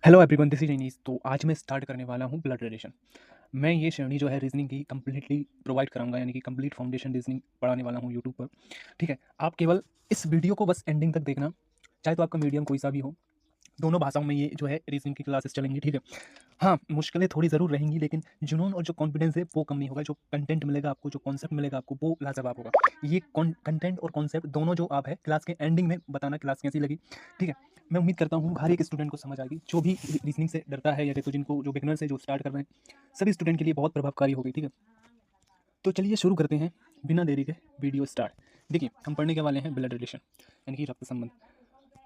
Hello everyone, this is इनीस। तो आज मैं स्टार्ट करने वाला हूँ ब्लड रिलेशन। मैं ये श्रेणी जो है रीजनिंग की कंप्लीटली प्रोवाइड कराऊंगा, यानी कि कंप्लीट फाउंडेशन रीजनिंग पढ़ाने वाला हूँ यूट्यूब पर। ठीक है, आप केवल इस वीडियो को बस एंडिंग तक देखना, चाहे तो आपका मीडियम कोई सा भी हो। दोनों भाषाओं में ये जो है रीजनिंग की क्लासेस चलेंगी। ठीक है, हाँ, मुश्किलें थोड़ी ज़रूर रहेंगी, लेकिन जुनून और जो कॉन्फिडेंस है वो कम नहीं होगा। जो कंटेंट मिलेगा आपको, जो कॉन्सेप्ट मिलेगा आपको, वो लाजवाब होगा। ये कंटेंट और कॉन्सेप्ट दोनों जो आप है क्लास के एंडिंग में बताना क्लास कैसी लगी। ठीक है, मैं उम्मीद करता हूँ हर एक स्टूडेंट को समझ आएगी, जो भी रीजनिंग से डरता है या तो जिनको जो बिगनर्स है जो स्टार्ट कर रहे हैं, सभी स्टूडेंट के लिए बहुत प्रभावकारी होगी। ठीक है, तो चलिए शुरू करते हैं बिना देरी के वीडियो स्टार्ट। देखिए, हम पढ़ने के वाले हैं ब्लड रिलेशन, यानी कि रक्त संबंध।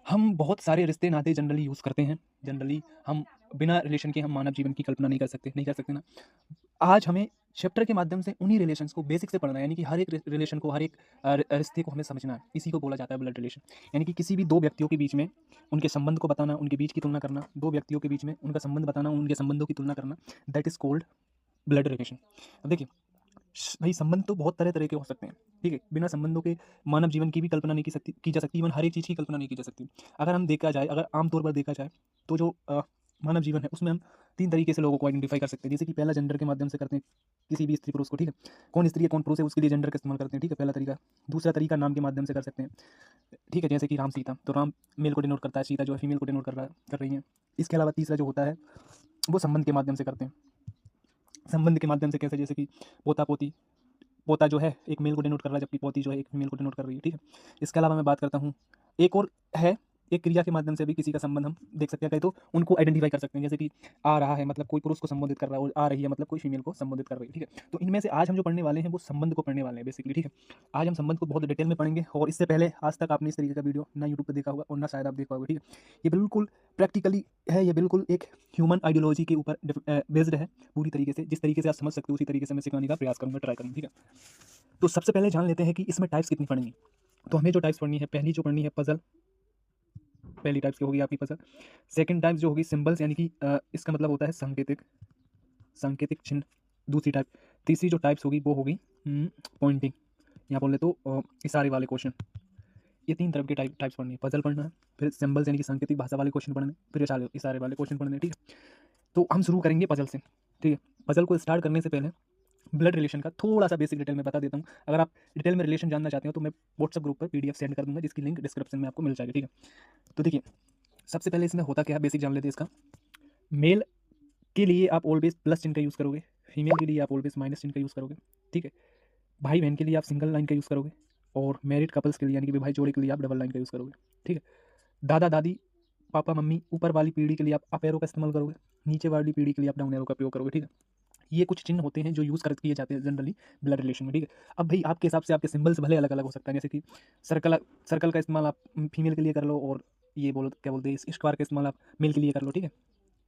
हम बहुत सारे रिश्ते नाते जनरली यूज़ करते हैं। जनरली हम बिना रिलेशन के हम मानव जीवन की कल्पना नहीं कर सकते ना। आज हमें चैप्टर के माध्यम से उन्हीं रिलेशंस को बेसिक से पढ़ना है, यानी कि हर एक रिलेशन को, हर एक रिश्ते को हमें समझना है। इसी को बोला जाता है ब्लड रिलेशन, यानी कि किसी भी दो व्यक्तियों के बीच में उनके संबंध को बताना, उनके बीच की तुलना करना, दो व्यक्तियों के बीच में उनका संबंध बताना, उनके संबंधों की तुलना करना, that is called blood relation. अब देखिए, भाई संबंध तो बहुत तरह तरह के हो सकते हैं। ठीक है, बिना संबंधों के मानव जीवन की भी कल्पना नहीं की जा सकती। इवन हर एक चीज़ की कल्पना नहीं की जा सकती। अगर हम देखा जाए, अगर आमतौर पर देखा जाए, तो जो मानव जीवन है उसमें हम तीन तरीके से लोगों को आइडेंटिफाई कर सकते हैं। जैसे कि पहला, जेंडर के माध्यम से करते हैं, किसी भी स्त्री पुरुष को। ठीक है, कौन स्त्री है कौन पुरुष है उसके लिए जेंडर का इस्तेमाल करते हैं। ठीक है, पहला तरीका। दूसरा तरीका, नाम के माध्यम से कर सकते हैं। ठीक है, जैसे कि राम सीता, तो राम मेल को डिनोट करता है, सीता जो है फीमेल को डिनोट कर रही है। इसके अलावा तीसरा जो होता है वो संबंध के माध्यम से करते हैं। संबंध के माध्यम से कैसे, जैसे कि पोता पोती। पोता जो है एक मेल को डिनोट कर रहा है, जबकि पोती जो है एक फीमेल को डिनोट कर रही है। ठीक है, इसके अलावा मैं बात करता हूँ, एक और है, एक क्रिया के माध्यम से भी किसी का संबंध हम देख सकते हैं, कहीं तो उनको आइडेंटिफाई कर सकते हैं। जैसे कि आ रहा है मतलब कोई पुरुष को संबोधित कर रहा है, और आ रही है मतलब कोई फीमेल को संबोधित कर रही है। ठीक है, तो इनमें से आज हम जो पढ़ने वाले हैं वो संबंध को पढ़ने वाले हैं बेसिकली। ठीक है, आज हम संबंध को बहुत डिटेल में पढ़ेंगे, और इससे पहले आज तक आपने इस तरीके का वीडियो ना यूट्यूब पर देखा होगा और ना शायद आप देखा होगा। ठीक है, ये बिल्कुल प्रैक्टिकली है, ये बिल्कुल एक ह्यूमन आइडियोलॉजी के ऊपर बेस्ड है पूरी तरीके से। जिस तरीके से आप समझ सकते हो उसी तरीके से मैं सिखाने का प्रयास करूँगा, ट्राई करूँगा। ठीक है, तो सबसे पहले जान लेते हैं कि इसमें टाइप्स कितनी पढ़नी है। तो हमें जो टाइप्स पढ़नी है, पहली जो पढ़नी है पजल। पहली टाइप्स की होगी आपकी पजल। सेकंड टाइप जो होगी सिंबल्स, यानी कि इसका मतलब होता है सांकेतिक, सांकेतिक चिन्ह। दूसरी टाइप, तीसरी जो टाइप्स होगी वो होगी पॉइंटिंग, या बोले तो इशारे वाले क्वेश्चन। ये तीन तरह के टाइप्स पढ़नी है। पजल पढ़ना है, फिर सिंबल्स यानी कि सांकेतिक भाषा वाले क्वेश्चन पढ़ने, फिर इशारे वाले क्वेश्चन पढ़ने। ठीक है, तो हम शुरू करेंगे पजल से। ठीक है, पजल को स्टार्ट करने से पहले ब्लड रिलेशन का थोड़ा सा बेसिक डिटेल में बता देता हूँ। अगर आप डिटेल में रिलेशन जानना चाहते हो तो मैं व्हाट्सएप ग्रुप पर पीडीएफ सेंड कर दूंगा, जिसकी लिंक डिस्क्रिप्शन में आपको मिल जाएगी। ठीक है, तो देखिए, सबसे पहले इसमें होता क्या है, बेसिक जान लेते हैं इसका। मेल के लिए आप ऑलवेज प्लस चिन्ह का यूज़ करोगे, फीमेल के लिए आप ऑलवेज माइनस चिन्ह का यूज़ करोगे। ठीक है, भाई बहन के लिए आप सिंगल लाइन का यूज़ करोगे, और मैरिड कपल्स के लिए यानी कि विवाहित जोड़े के लिए आप डबल लाइन का यूज़ करोगे। ठीक है, दादा दादी, पापा मम्मी, ऊपर वाली पीढ़ी के लिए आप अप एरो का इस्तेमाल करोगे, नीचे वाली पीढ़ी के लिए आप डाउन एरो का उपयोग करोगे। ठीक है, ये कुछ चिन्ह होते हैं जो यूज़ कर किए जाते हैं जनरली ब्लड रिलेशन में। ठीक है, अब भाई आपके हिसाब से आपके सिंबल्स भले अलग अलग हो सकता है। जैसे कि सर्कल, सर्कल का इस्तेमाल आप फीमेल के लिए कर लो, और ये बोलो क्या बोलते हैं स्क्वायर का इस्तेमाल आप मेल के लिए कर लो। ठीक है,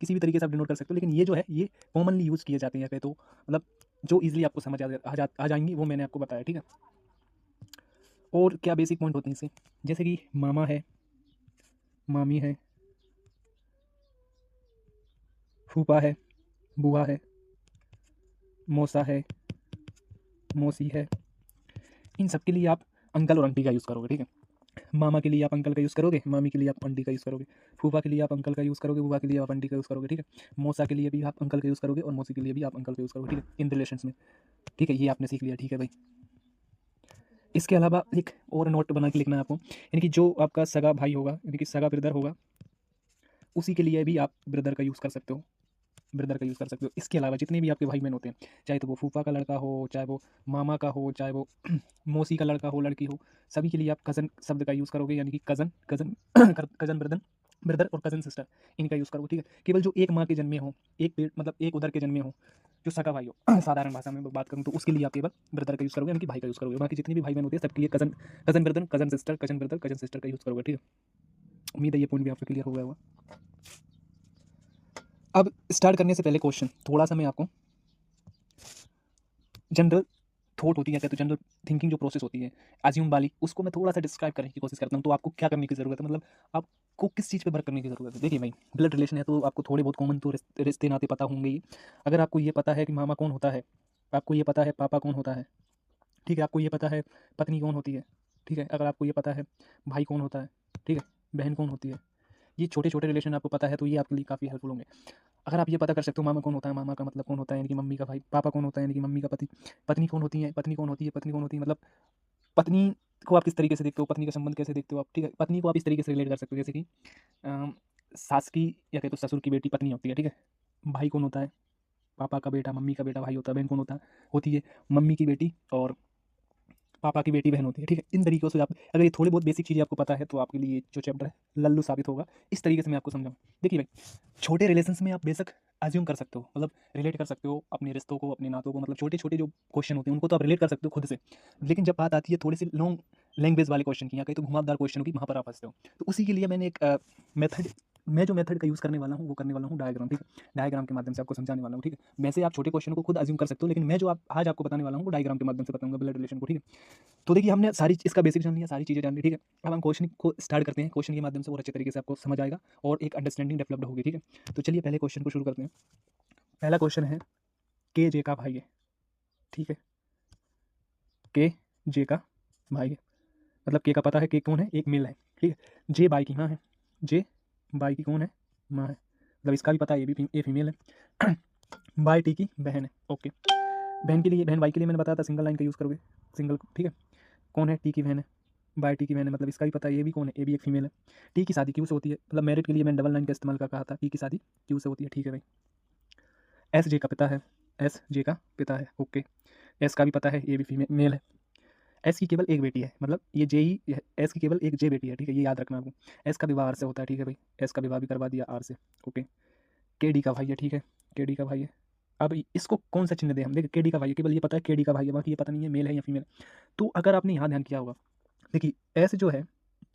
किसी भी तरीके से आप डिनोट कर सकते हो, लेकिन ये जो है ये कॉमनली यूज़ किए जाते हैं यहाँ पे, तो मतलब जो ईजिली आपको समझ आ जाएंगी वो मैंने आपको बताया। ठीक है, और क्या बेसिक पॉइंट होते हैं इससे, जैसे कि मामा है, मामी है, फूफा है, बुआ है, मौसा है, मौसी है। इन सब के लिए आप अंकल और आंटी का यूज़ करोगे। ठीक है, मामा के लिए आप अंकल का यूज़ करोगे, मामी के लिए आप आंटी का यूज़ करोगे, फूफा के लिए आप अंकल का यूज़ करोगे, बुआ के लिए आप आंटी का यूज़ करोगे। ठीक है, मौसा के लिए भी आप अंकल का यूज़ करोगे, और मौसी के लिए भी आप अंकल का यूज़ करोगे। ठीक है, इन रिलेशंस में। ठीक है, ये आपने सीख लिया। ठीक है भाई, इसके अलावा एक और नोट बना के लिखना है आपको, यानी कि जो आपका सगा भाई होगा, यानी कि सगा ब्रदर होगा, उसी के लिए भी आप ब्रदर का यूज़ कर सकते हो, ब्रदर का यूज़ कर सकते हो। इसके अलावा जितने भी आपके भाई बहन होते हैं, चाहे तो वो फूफा का लड़का हो, चाहे वो मामा का हो, चाहे वो मौसी का लड़का हो, लड़की हो, सभी के लिए आप कज़न शब्द का यूज़ करोगे, यानी कि cousin, cousin cousin brother, brother और कज़न सिस्टर, इनका यूज़ करोगे। ठीक है, केवल जो एक माँ के जन्मे हो, एक पेट मतलब एक उधर के जन्मे हो, जो सगा भाई हो साधारण भाषा में बात करूँ तो उसके लिए आप केवल ब्रदर का यूज़ करोगे, यानी कि भाई का यूज़ करोगे। बाकी जितने भी भाई बहन होते हैं सबके लिए cousin, cousin brother, cousin sister, cousin brother, cousin sister का यूज़ करोगे। ठीक है, उम्मीद है ये पॉइंट भी आपको क्लियर हो गया होगा। अब स्टार्ट करने से पहले क्वेश्चन थोड़ा सा मैं आपको जनरल थॉट होती है, क्या तो जनरल थिंकिंग जो प्रोसेस होती है अज्यूम वाली, उसको मैं थोड़ा सा डिस्क्राइब करने की कोशिश करता हूँ। तो आपको क्या करने की ज़रूरत है, मतलब आपको किस चीज़ पे वर्क करने की ज़रूरत है। देखिए भाई, ब्लड रिलेशन है तो आपको थोड़े बहुत कॉमन तो रिश्ते नाते पता होंगे ही। अगर आपको ये पता है कि मामा कौन होता है, आपको ये पता है पापा कौन होता है, ठीक है, आपको ये पता है पत्नी कौन होती है, ठीक है, अगर आपको ये पता है भाई कौन होता है, ठीक है, बहन कौन होती है, ये छोटे छोटे रिलेशन आपको पता है तो ये आपके लिए काफ़ी हेल्पफुल होंगे। अगर आप ये पता कर सकते हो मामा कौन होता है, मामा का मतलब कौन होता है यानी कि मम्मी का भाई, पापा कौन होता है यानी कि मम्मी का पति, पत्नी कौन होती है, पत्नी कौन होती है, पत्नी कौन होती है मतलब पत्नी को आप किस तरीके से देखते हो, पत्नी का संबंध कैसे देखते हो आप, ठीक है। पत्नी को आप इस तरीके से रिलेट कर सकते हो जैसे कि सास की या कहे तो ससुर की बेटी पत्नी होती है, ठीक है। भाई कौन होता है, पापा का बेटा, मम्मी का बेटा भाई होता है। बहन कौन होता है, होती है मम्मी की बेटी और पापा की बेटी बहन होती है, ठीक है। इन तरीकों से आप अगर ये थोड़ी बहुत बेसिक चीज़ें आपको पता है तो आपके लिए जो चैप्टर है लल्लू साबित होगा। इस तरीके से मैं आपको समझाऊँ। देखिए भाई, छोटे रिलेशंस में आप बेशक अज्यूम कर सकते हो, मतलब रिलेट कर सकते हो अपने रिश्तों को, अपने नातों को, मतलब छोटे-छोटे जो क्वेश्चन होते हैं उनको तो आप रिलेट कर सकते हो खुद से। लेकिन जब बात आती है थोड़ी-सी लॉन्ग लैंग्वेज वाले क्वेश्चन की या कहीं तो घुमावदार क्वेश्चन की, वहाँ पर आप फँसते हो। तो उसी के लिए मैंने एक मेथड मैं जो मेथड का यूज़ करने वाला हूँ वो करने वाला हूँ डायग्राम, ठीक है। डायग्राम के माध्यम से आपको समझाने वाला हूँ, ठीक है। वैसे आप छोटे क्वेश्चन को खुद अज्यूम कर सकते हो, लेकिन मैं जो आज आपको बताने वाला हूँ वो डायग्राम के माध्यम से बताऊँगा ब्लड रिलेशन को, ठीक है। तो देखिए हमने सारी इसका बेसिक जान लिया, सारी चीज़ें जान ली, ठीक है। अब हम क्वेश्चन को स्टार्ट करते हैं। क्वेश्चन के माध्यम से और अच्छे तरीके से आपको समझ आएगा और एक अंडरस्टैंडिंग डेवलप्ड होगी, ठीक है। तो चलिए पहले क्वेश्चन को शुरू करते हैं। पहला क्वेश्चन है, के जे का भाई है, ठीक है। के जे का भाई है, मतलब के का पता है, के कौन है, एक मेल है, ठीक है। जे बाई की माँ है, जे बाई की कौन है, माँ है, मतलब इसका भी पता है, ये फीमेल है। बाई टी की बहन है, ओके। बहन के लिए, बहन बाई के लिए मैंने बताया था सिंगल लाइन का यूज़ करोगे, सिंगल, ठीक है। कौन है, टी की बहन है, बाय टी की बहन है, मतलब इसका भी पता है, ये भी कौन है, ये भी एक फीमेल है। टी की शादी क्यू से होती है, मतलब मैरिड के लिए मैंने डबल लाइन का इस्तेमाल कर कहा था, टी की शादी क्यू से होती है, ठीक है भाई। एस जे का पिता है, एस जे का पिता है, ओके। एस का भी पता है, ये भी फीमेल मेल है। एस की केवल एक बेटी है, मतलब ये जे ही, एस की केवल एक जे बेटी है, ठीक है, ये याद रखना आपको। एस का विवाह आर से होता है, ठीक है भाई, एस का विवाह भी करवा दिया आर से, ओके। के डी का भाई है, ठीक है, के डी का भाई है। अब इसको कौन सा चिन्ह दें हम, देखिए के डी का भाई है, केवल ये पता है के डी का भाई है, बाकी ये पता नहीं है मेल है या फीमेल। तो अगर आपने यहाँ ध्यान किया होगा, देखिए एस जो है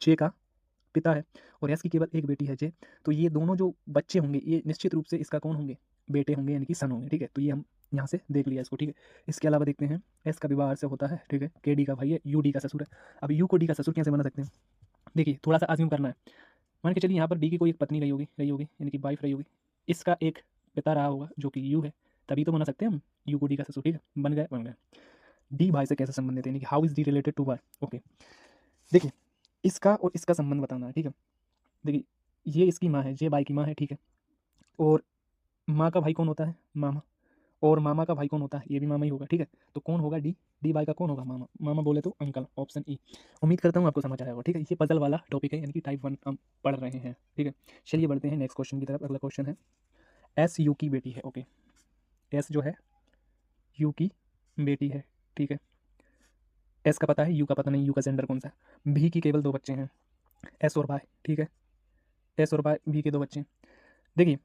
जे का पिता है और एस की केवल एक बेटी है जे, तो ये दोनों जो बच्चे होंगे ये निश्चित रूप से इसका कौन होंगे, बेटे होंगे यानी कि सन होंगे, ठीक है। तो ये हम यहाँ से देख लिया इसको, ठीक है। इसके अलावा देखते हैं, एस का विवाह आर से होता है, ठीक है, के डी का भाई है, यू डी का ससुर है। अब यू को डी का ससुर कैसे बना सकते हैं, देखिए थोड़ा सा आज़्यूम करना है। मान के चलिए यहाँ पर डी की कोई एक पत्नी रही होगी यानी कि वाइफ रही होगी, इसका एक पिता रहा होगा जो कि यू है, तभी तो बना सकते हैं हम यू को डी का ससुर, ठीक है। बन गए। डी भाई से कैसे संबंधित है, यानी कि how is D related to Y, okay. देखिए इसका और इसका संबंध बताना है, ठीक है। देखिए ये इसकी माँ है, जे बाई की माँ है, ठीक है। और माँ का भाई कौन होता है, मामा। और मामा का भाई कौन होता है, ये भी मामा ही होगा, ठीक है। तो कौन होगा, डी, डी बाई का कौन होगा, मामा। मामा बोले तो अंकल, ऑप्शन ई। उम्मीद करता हूँ आपको समझ आया होगा, ठीक है। ये पजल वाला टॉपिक है यानी कि टाइप 1 हम पढ़ रहे हैं, ठीक है। चलिए बढ़ते हैं नेक्स्ट क्वेश्चन की तरफ। अगला क्वेश्चन है, एस यू की बेटी है, ओके। एस जो है यू की बेटी है, ठीक है। एस का पता है, यू का पता नहीं, यू का जेंडर कौन सा है। भी की केवल 2 बच्चे हैं, एस और वाई, ठीक है। एस और वाई भी के 2 बच्चे हैं। देखिए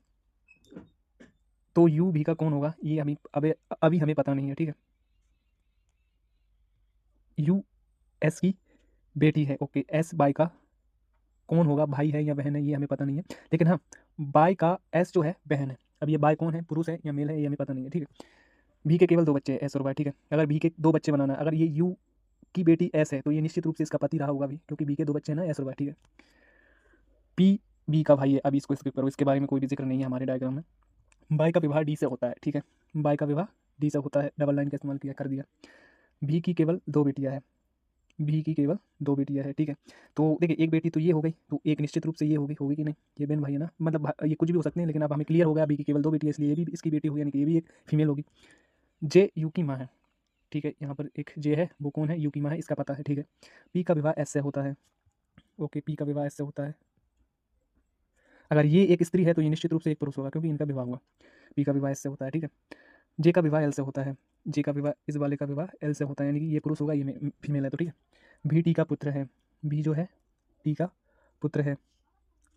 तो यू भी का कौन होगा, ये हमें अभी हमें पता नहीं है, ठीक है। यू एस की बेटी है, ओके। एस बाई का कौन होगा, भाई है या बहन है, ये हमें पता नहीं है। लेकिन हाँ, बाई का एस जो है बहन है। अब ये बाई कौन है, पुरुष है या मेल है, ये हमें पता नहीं है, ठीक है। भी के केवल 2 बच्चे हैं, एस और बाई, ठीक है। अगर भी के 2 बच्चे बनाना है, अगर ये यू की बेटी एस है तो ये निश्चित रूप से इसका पति रहा होगा भी, क्योंकि बी के 2 बच्चे हैं ना, एस और बाई, ठीक है। पी बी का भाई है, अभी इसको स्किप करो, इसके बारे में कोई भी जिक्र नहीं है हमारे डायग्राम में। बाई का विवाह डी से होता है, ठीक है। बाई का विवाह डी से होता है, डबल लाइन का इस्तेमाल किया, कर दिया। भी की केवल 2 बेटियां हैं, भी की केवल 2 बेटियां हैं, ठीक है। तो देखिए एक बेटी तो ये हो गई, तो एक निश्चित रूप से ये होगी कि नहीं, ये बहन भाई है ना, मतलब ये कुछ भी हो सकते हैं, लेकिन अब हमें क्लियर हो गया बी की केवल 2 बेटी है, इसलिए ये भी इसकी बेटी होगी, यानी कि ये भी एक फीमेल होगी। जे यू की माँ है, ठीक है। यहाँ पर एक जे है, वो कौन है, यू की माँ है, इसका पता है, ठीक है। पी का विवाह एस से होता है, ओके। पी का विवाह एस से होता है। अगर ये एक स्त्री है तो ये निश्चित रूप से एक पुरुष होगा, क्योंकि इनका विवाह हुआ। पी का विवाह एस से होता है, ठीक है। जे का विवाह एल से होता है, जे का विवाह, इस वाले का विवाह एल से होता है, यानी कि ये पुरुष होगा, ये फीमेल है, तो ठीक है। भी टी का पुत्र है, बी जो है टी का पुत्र है।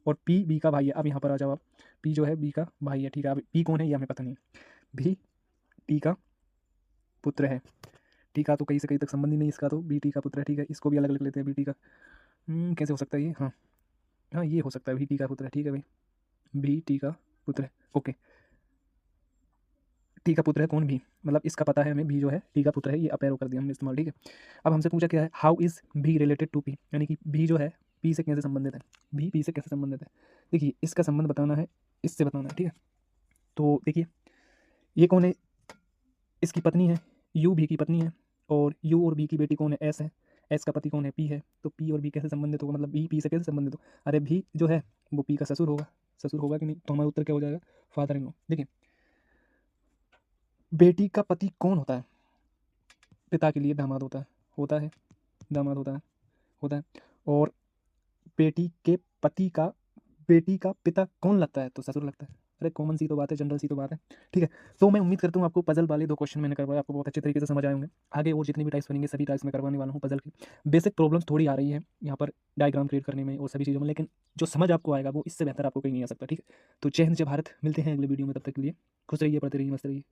और पी बी का भाई है। अब यहाँ पर आ जाओ आप, पी जो है बी का भाई है, ठीक है। अब पी कौन है ये हमें पता नहीं, भी टी का पुत्र है। टी का तो कहीं से कहीं तक संबंध ही नहीं इसका, तो बी टी का पुत्र है, ठीक है। इसको भी अलग अलग लेते हैं, बी टी का कैसे हो सकता है ये, हाँ हाँ ये हो सकता है, भी टी का पुत्र है, ठीक है भाई, भी टी का पुत्र है, ओके। टी का पुत्र है कौन, भी, मतलब इसका पता है हमें, भी जो है टी का पुत्र है, ये अपेरो कर दिया हमने इस्तेमाल, ठीक है। अब हमसे पूछा क्या है, हाउ इज भी रिलेटेड टू पी, यानी कि भी जो है पी से कैसे संबंधित है, भी पी से कैसे संबंधित है। देखिए इसका संबंध बताना है, इससे बताना है, ठीक है। तो देखिए ये कौन है, इसकी पत्नी है, यू भी की पत्नी है। और यू और बी की बेटी कौन है, एस है। एस का पति कौन है, पी है, तो पी और बी कैसे संबंधित होगा, मतलब बी पी से कैसे संबंधित हो, अरे भी जो है वो पी का ससुर होगा कि नहीं, तो हमारा उत्तर क्या हो जाएगा, फादर इन लॉ। देखिए बेटी का पति कौन होता है, पिता के लिए दामाद होता है दामाद होता है। और बेटी के पति का बेटी का पिता कौन लगता है, तो ससुर लगता है। अरे कॉमन सी तो बात है, जनरल सी तो बात है, ठीक है। तो मैं उम्मीद करता हूँ आपको पजल वाले 2 क्वेश्चन मैंने करवाए, आपको बहुत अच्छे तरीके से समझ आए होंगे। आगे और जितनी भी टाइप्स बनेंगे सभी टाइप्स में करवाने वाला हूँ पजल की। बेसिक प्रॉब्लम्स थोड़ी आ रही है यहाँ पर डायग्राम क्रिएट करने में और सभी चीज़ों में, लेकिन जो समझ आपको आएगा वो इससे बेहतर आपको कहीं नहीं आ सकता, ठीक है। तो जय हिंद जय भारत, मिलते हैं अगले वीडियो में, तब तक के लिए खुश रहिए, पढ़ते रहिए, मस्त रहिए।